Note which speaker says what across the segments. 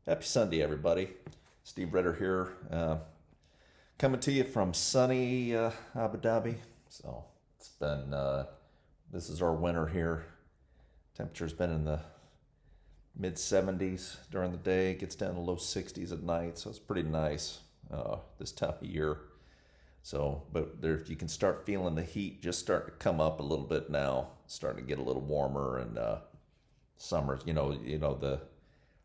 Speaker 1: Happy Sunday, everybody. Steve Ritter here, coming to you from sunny Abu Dhabi. So it's been, this is our winter here. Temperature's been in the mid 70s during the day, gets down to low 60s at night, so it's pretty nice this time of year. So, but there, you can start feeling the heat just starting to come up a little bit now, starting to get a little warmer, and summer's,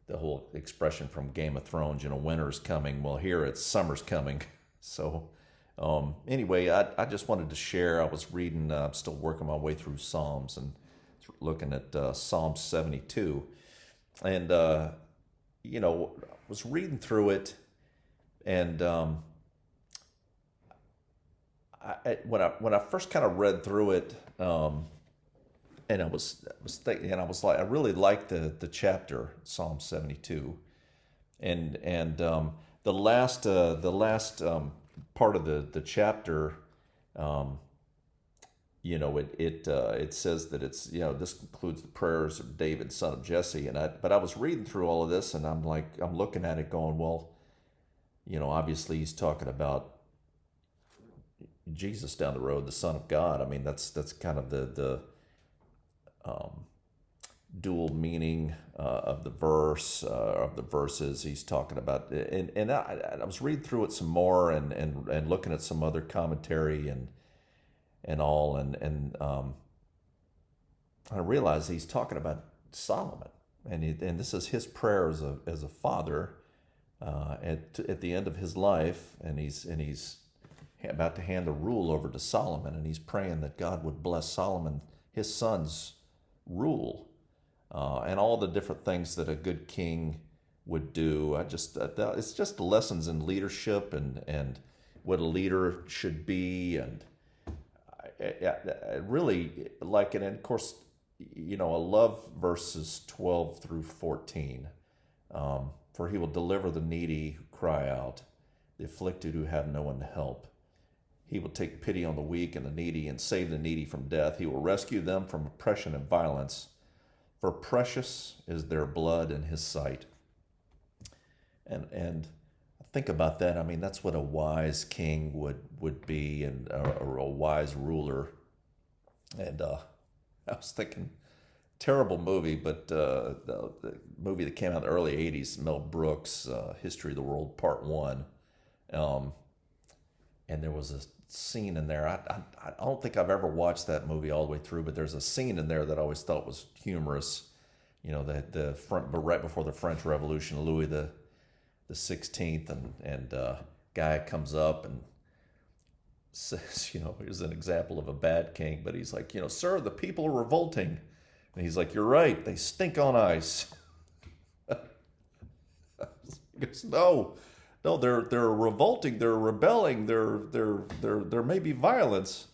Speaker 1: the whole expression from Game of Thrones, winter's coming. Well, here it's summer's coming. So, anyway, I just wanted to share. I was reading, I'm still working my way through Psalms and looking at Psalm 72. And, was reading through it. And when I first kind of read through it, and I was thinking, and I was like, I really liked the chapter Psalm 72, and the last part of the chapter, it says that it's this includes the prayers of David, son of Jesse, but I was reading through all of this, and I'm looking at it going, well, obviously he's talking about Jesus down the road, the Son of God. I mean, that's kind of the um, dual meaning of the verses he's talking about, and I was reading through it some more and looking at some other commentary and all, and I realized he's talking about Solomon, and this is his prayer as a father at the end of his life, and he's about to hand the rule over to Solomon, and he's praying that God would bless Solomon, his son's rule, and all the different things that a good king would do. It's just the lessons in leadership and what a leader should be, and I really like it. And of course, I love verses 12 through 14. For he will deliver the needy who cry out, the afflicted who have no one to help. He will take pity on the weak and the needy and save the needy from death. He will rescue them from oppression and violence, for precious is their blood in his sight. And think about that. I mean, that's what a wise king would be, and or a wise ruler. And I was thinking, terrible movie, but the movie that came out in the early 80s, Mel Brooks, History of the World, Part 1. And there was a scene in there. I don't think I've ever watched that movie all the way through, but there's a scene in there that I always thought was humorous. The front, but right before the French Revolution, Louis the 16th, and guy comes up and says, here's an example of a bad king, but he's like, sir, the people are revolting, and he's like, you're right, they stink on ice. He goes, no. No, they're revolting. They're rebelling. There may be violence,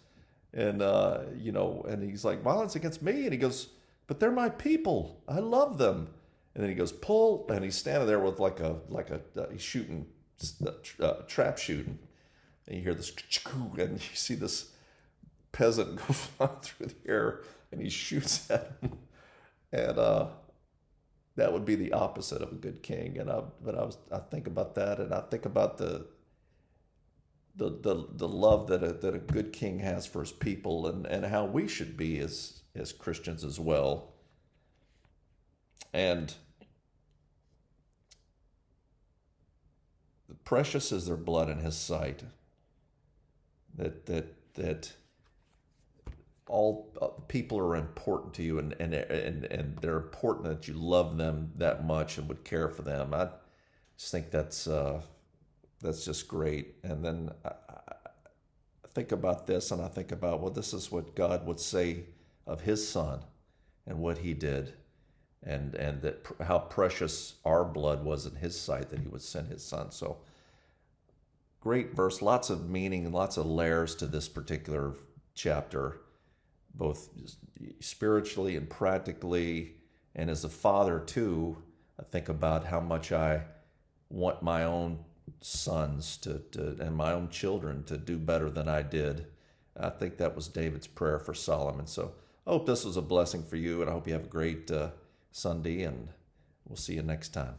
Speaker 1: and and he's like, violence against me, and he goes, but they're my people. I love them. And then he goes, pull, and he's standing there with he's shooting, trap shooting, and you hear this, and you see this peasant go flying through the air, and he shoots at him, and that would be the opposite of a good king. I think about that, and I think about the love that a good king has for his people, and how we should be as Christians as well. And precious is their blood in his sight. That all people are important to you, and they're important, that you love them that much and would care for them. I just think that's just great. And then I think about this, and I think about, well, this is what God would say of his son and what he did, and that how precious our blood was in his sight, that he would send his son. So great verse, lots of meaning and lots of layers to this particular chapter, both spiritually and practically. And as a father too, I think about how much I want my own sons to and my own children to do better than I did. I think that was David's prayer for Solomon. So I hope this was a blessing for you, and I hope you have a great Sunday, and we'll see you next time.